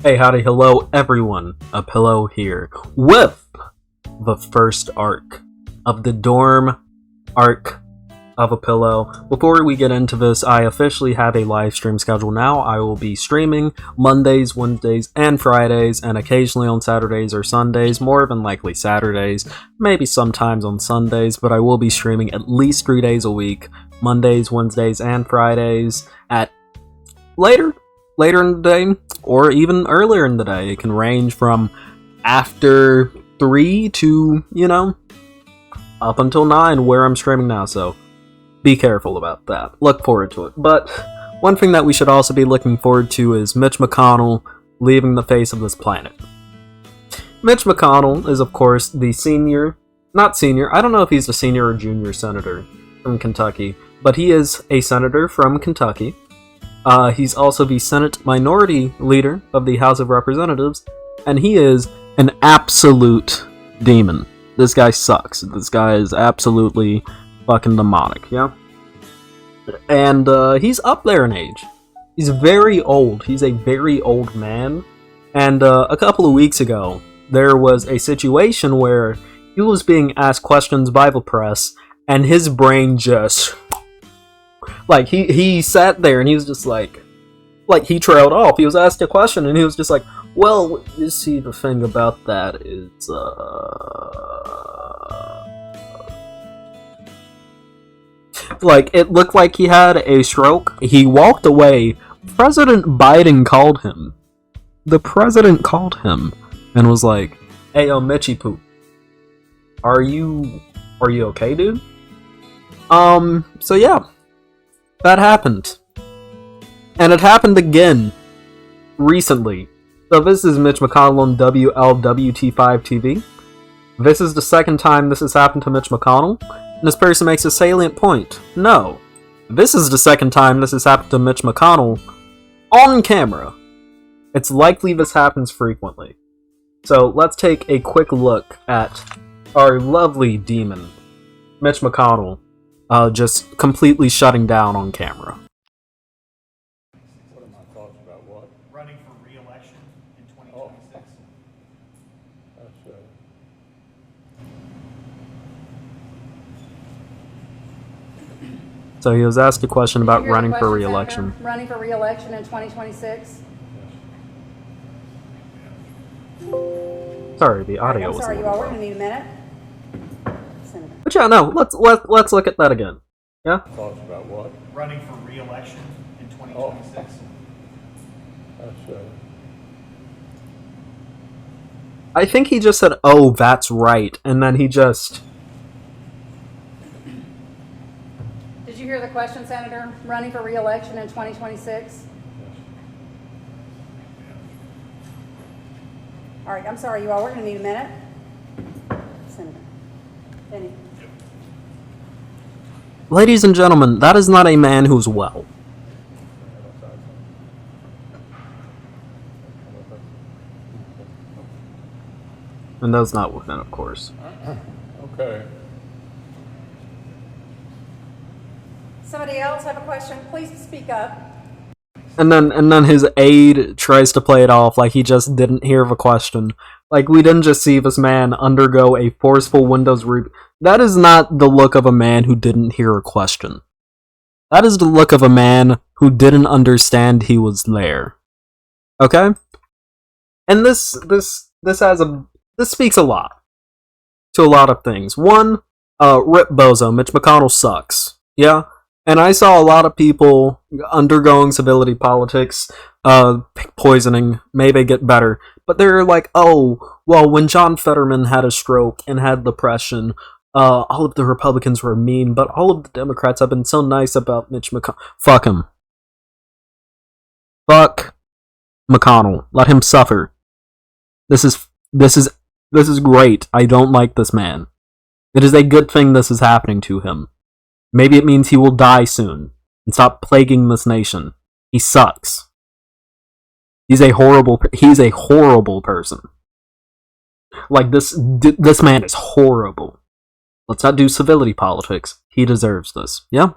Hey, howdy, hello everyone. A Pillow here with the first arc of the dorm arc of A Pillow. Before we get into this, I officially have a live stream schedule now. I will be streaming Mondays, Wednesdays, and Fridays, and occasionally on Saturdays or Sundays, more than likely Saturdays, maybe sometimes on Sundays, but I will be streaming at least 3 days a week, Mondays, Wednesdays, and Fridays at later in the day, or even earlier in the day. It can range from after 3 to, up until 9 where I'm streaming now, so be careful about that. Look forward to it. But one thing that we should also be looking forward to is Mitch McConnell leaving the face of this planet. Mitch McConnell is, of course, the I don't know if he's a senior or junior senator from Kentucky, but he is a senator from Kentucky. He's also the Senate Minority Leader of the House of Representatives, and he is an absolute demon. This guy sucks. This guy is absolutely fucking demonic, yeah? And, he's up there in age. He's very old. He's a very old man. And, a couple of weeks ago, there was a situation where he was being asked questions by the press, and his brain just... he sat there and he was just like, he trailed off. He was asked a question and he was just like, well, you see, the thing about that is, it looked like he had a stroke. He walked away. President Biden called him. The president called him and was like, hey, yo, Mitchie Poop, are you okay, dude? So yeah. That happened. And it happened again recently. So this is Mitch McConnell on WLWT5 TV. This is the second time this has happened to Mitch McConnell. And this person makes a salient point. No. This is the second time this has happened to Mitch McConnell on camera. It's likely this happens frequently. So let's take a quick look at our lovely demon, Mitch McConnell, just completely shutting down on camera. What are my thoughts about what? Running for re-election in 2026. That's So he was asked a question about Did you hear running the for question, re-election. Senator? Running for re-election in 2026? Sorry, the audio I'm was sorry, a you little all. We're low. going to need a minute. Senator. But yeah, no, let's look at that again. Yeah? thoughts about what? Running for re-election in 2026. That's I think he just said, oh, that's right, and then he just... Did you hear the question, Senator? Running for re-election in 2026? All right, I'm sorry, you all. We're going to need a minute. Senator. Benny. Ladies and gentlemen, that is not a man who's well. And that's not within, of course. okay. Somebody else have a question? Please speak up. And then his aide tries to play it off like he just didn't hear the question. Like, we didn't just see this man undergo a forceful Windows reboot. That is not the look of a man who didn't hear a question. That is the look of a man who didn't understand he was there. Okay? And this speaks a lot to a lot of things. One, Rip Bozo, Mitch McConnell sucks. Yeah? And I saw a lot of people undergoing civility politics, poisoning, may they get better. But they're like, oh, well, when John Fetterman had a stroke and had depression, all of the Republicans were mean, but all of the Democrats have been so nice about Mitch McConnell. Fuck him. Fuck McConnell. Let him suffer. This is great. I don't like this man. It is a good thing this is happening to him. Maybe it means he will die soon and stop plaguing this nation. He sucks. He's a horrible person. Like, this man is horrible. Let's not do civility politics. He deserves this. Yeah?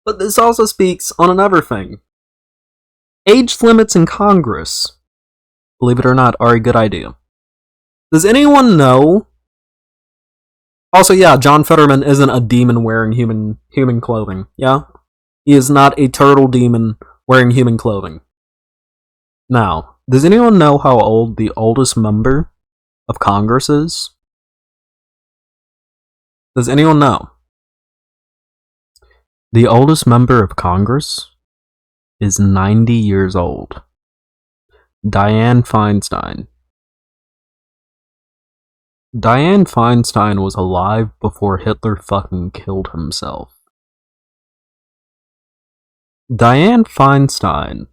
But this also speaks on another thing. Age limits in Congress believe it or not, are a good idea. Does anyone know? Also, yeah, John Fetterman isn't a demon wearing human clothing. Yeah? He is not a turtle demon wearing human clothing. Now, does anyone know how old the oldest member of Congress is? Does anyone know? The oldest member of Congress is 90 years old. Dianne Feinstein. Dianne Feinstein was alive before Hitler fucking killed himself. Dianne Feinstein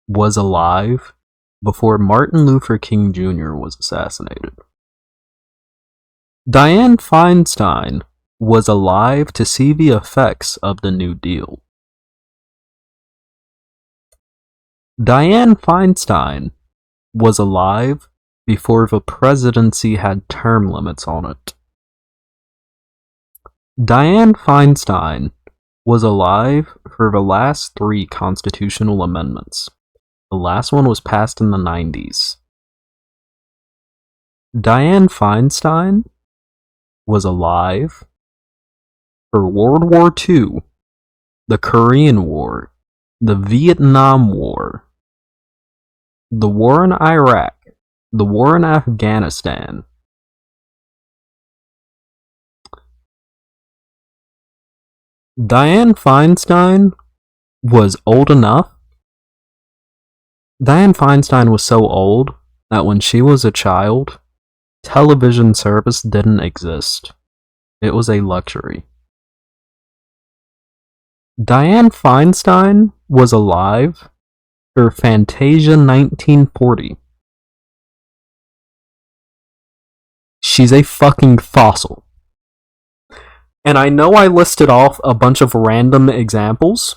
was alive before Martin Luther King Jr. was assassinated. Dianne Feinstein was alive to see the effects of the New Deal. Dianne Feinstein was alive before the presidency had term limits on it. Dianne Feinstein was alive for the last 3 constitutional amendments. The last one was passed in the 90s. Dianne Feinstein was alive for World War II, the Korean War, the Vietnam War, the war in Iraq, the war in Afghanistan. Dianne Feinstein was old enough. Dianne Feinstein was so old that when she was a child, television service didn't exist. It was a luxury. Dianne Feinstein was alive for Fantasia 1940. She's a fucking fossil. And I know I listed off a bunch of random examples,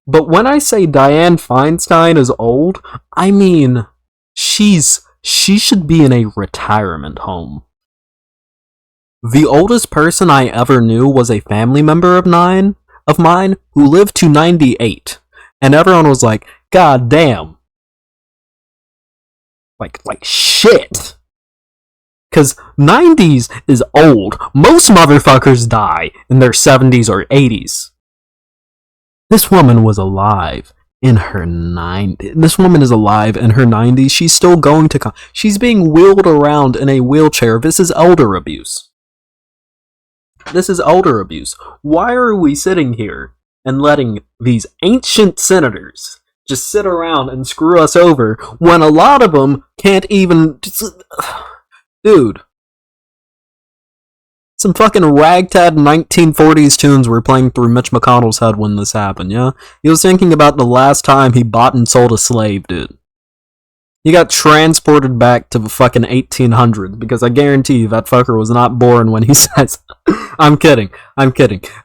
but when I say Dianne Feinstein is old, I mean she should be in a retirement home. The oldest person I ever knew was a family member of mine who lived to 98, and everyone was like, "God damn." Like shit. Because 90s is old. Most motherfuckers die in their 70s or 80s. This woman was alive in her 90s. This woman is alive in her 90s. She's still going to... She's being wheeled around in a wheelchair. This is elder abuse. This is elder abuse. Why are we sitting here and letting these ancient senators just sit around and screw us over when a lot of them can't even... Dude. Some fucking ragtag 1940s tunes were playing through Mitch McConnell's head when this happened, yeah? He was thinking about the last time he bought and sold a slave, dude. He got transported back to the fucking 1800s, because I guarantee you that fucker was not born when he says... I'm kidding.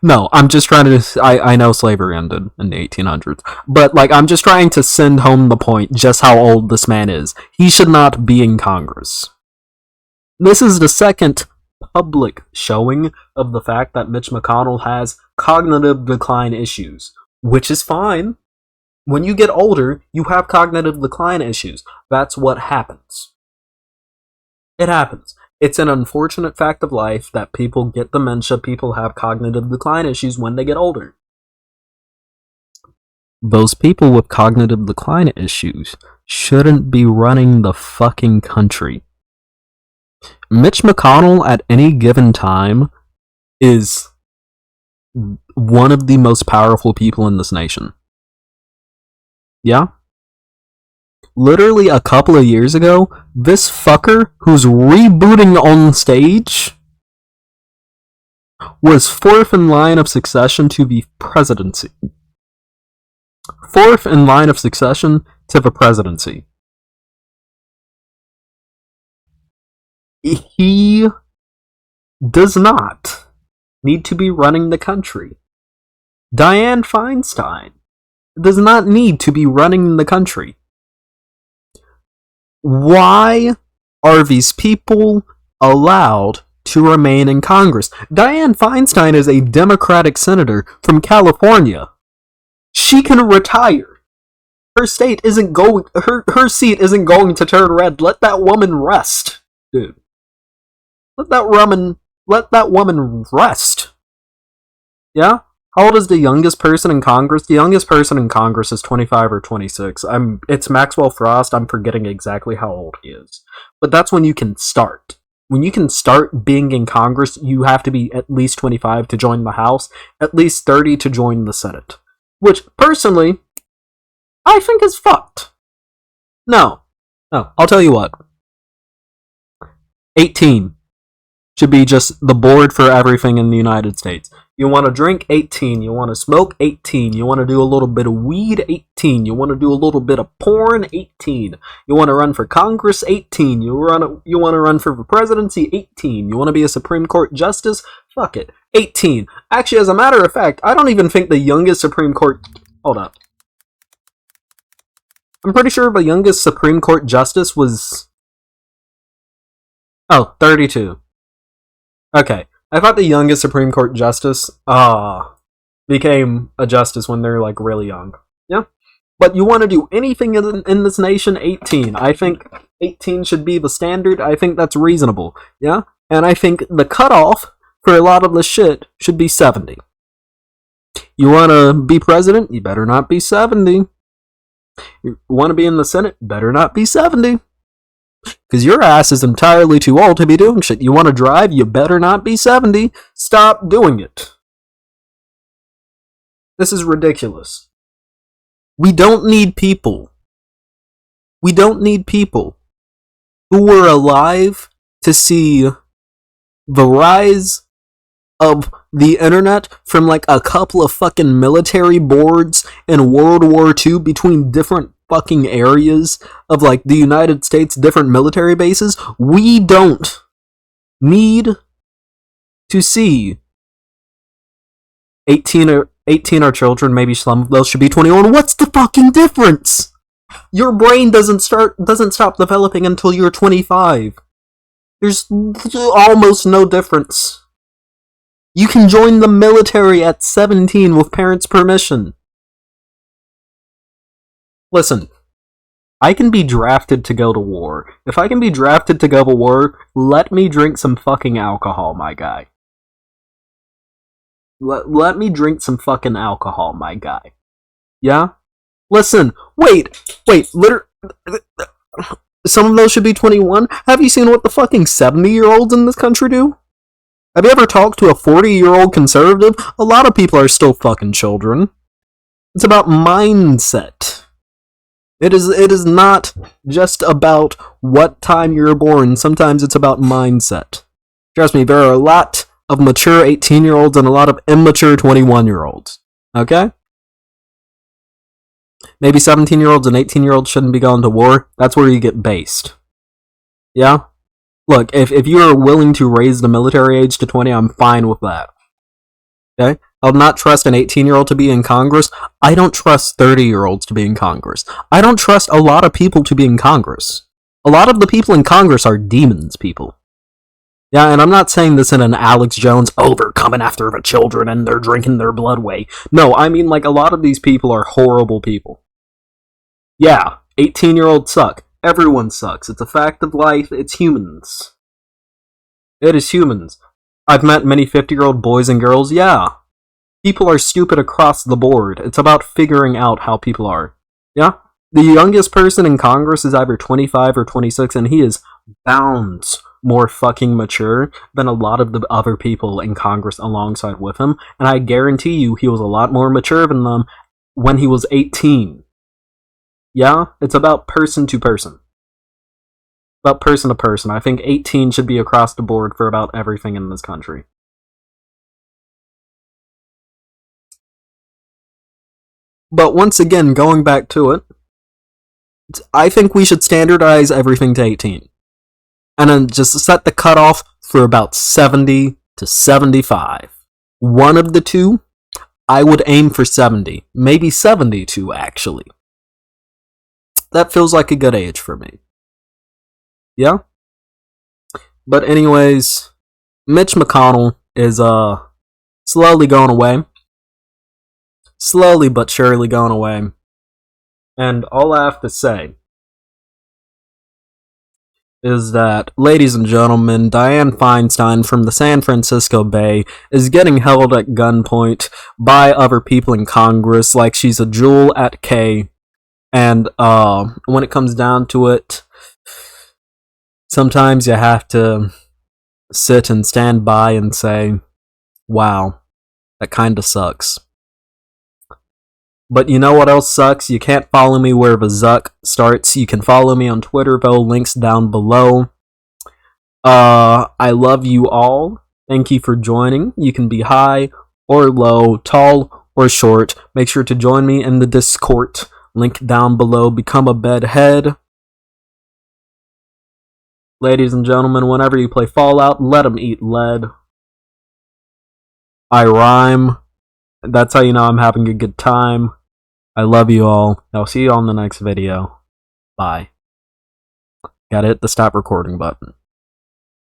No, I'm just trying to... I know slavery ended in the 1800s, but, I'm just trying to send home the point just how old this man is. He should not be in Congress. This is the second public showing of the fact that Mitch McConnell has cognitive decline issues, which is fine. When you get older, you have cognitive decline issues. That's what happens. It happens. It's an unfortunate fact of life that people get dementia, people have cognitive decline issues when they get older. Those people with cognitive decline issues shouldn't be running the fucking country. Mitch McConnell at any given time is one of the most powerful people in this nation. Yeah? Literally a couple of years ago, this fucker who's rebooting on stage was fourth in line of succession to the presidency. Fourth in line of succession to the presidency. He does not need to be running the country. Dianne Feinstein does not need to be running the country. Why are these people allowed to remain in Congress? Dianne Feinstein is a Democratic senator from California. She can retire. Her seat isn't going to turn red. Let that woman rest, dude. Let that woman rest. Yeah? How old is the youngest person in Congress? The youngest person in Congress is 25 or 26. It's Maxwell Frost. I'm forgetting exactly how old he is. But that's when you can start. When you can start being in Congress, you have to be at least 25 to join the House, at least 30 to join the Senate. Which, personally, I think is fucked. No, I'll tell you what. 18 should be just the board for everything in the United States. You want to drink, 18. You want to smoke, 18. You want to do a little bit of weed, 18. You want to do a little bit of porn, 18. You want to run for Congress, 18. You want to run for presidency, 18. You want to be a Supreme Court justice? Fuck it, 18. Actually, as a matter of fact, I don't even think the youngest Supreme Court... Hold up. I'm pretty sure the youngest Supreme Court justice was... Oh, 32. Okay. I thought the youngest Supreme Court justice became a justice when they're like really young. Yeah? But you want to do anything in this nation, 18. I think 18 should be the standard. I think that's reasonable. Yeah? And I think the cutoff for a lot of this shit should be 70. You want to be president? You better not be 70. You want to be in the Senate? Better not be 70. Because your ass is entirely too old to be doing shit. You want to drive? You better not be 70. Stop doing it. This is ridiculous. We don't need people. We don't need people who were alive to see the rise of the internet from like a couple of fucking military boards in World War II between different fucking areas of like the United States, different military bases. We don't need to see 18 are children, maybe some of those should be 21. What's the fucking difference? Your brain doesn't stop developing until you're 25. There's almost no difference. You can join the military at 17 with parents' permission. Listen, I can be drafted to go to war. If I can be drafted to go to war, let me drink some fucking alcohol, my guy. Let me drink some fucking alcohol, my guy. Yeah? Listen, wait, some of those should be 21? Have you seen what the fucking 70-year-olds in this country do? Have you ever talked to a 40-year-old conservative? A lot of people are still fucking children. It's about mindset. It is not just about what time you're born. Sometimes it's about mindset. Trust me, there are a lot of mature 18-year-olds and a lot of immature 21-year-olds. Okay? Maybe 17-year-olds and 18-year-olds shouldn't be going to war. That's where you get based. Yeah? Look, if you are willing to raise the military age to 20, I'm fine with that. Okay? I'll not trust an 18-year-old to be in Congress. I don't trust 30-year-olds to be in Congress. I don't trust a lot of people to be in Congress. A lot of the people in Congress are demons people. Yeah, and I'm not saying this in an Alex Jones, they're coming after the children and they're drinking their blood way. No, I mean like a lot of these people are horrible people. Yeah, 18-year-olds suck. Everyone sucks. It's a fact of life. It's humans. It is humans. I've met many 50-year-old boys and girls. Yeah. People are stupid across the board. It's about figuring out how people are. Yeah? The youngest person in Congress is either 25 or 26, and he is bounds more fucking mature than a lot of the other people in Congress alongside with him, and I guarantee you he was a lot more mature than them when he was 18. Yeah? It's about person to person. About person to person. I think 18 should be across the board for about everything in this country. But once again, going back to it, I think we should standardize everything to 18. And then just set the cutoff for about 70 to 75. One of the two, I would aim for 70. Maybe 72, actually. That feels like a good age for me. Yeah? But anyways, Mitch McConnell is slowly going away. Slowly but surely going away. And all I have to say is that, ladies and gentlemen, Dianne Feinstein from the San Francisco Bay is getting held at gunpoint by other people in Congress like she's a jewel at K. And when it comes down to it, sometimes you have to sit and stand by and say, wow, that kinda sucks. But you know what else sucks? You can't follow me where the Zuck starts. You can follow me on Twitter, though, links down below. I love you all. Thank you for joining. You can be high or low, tall or short. Make sure to join me in the Discord. Link down below. Become a bedhead. Ladies and gentlemen, whenever you play Fallout, let them eat lead. I rhyme. That's how you know I'm having a good time. I love you all. I'll see you on the next video. Bye. Gotta hit the stop recording button.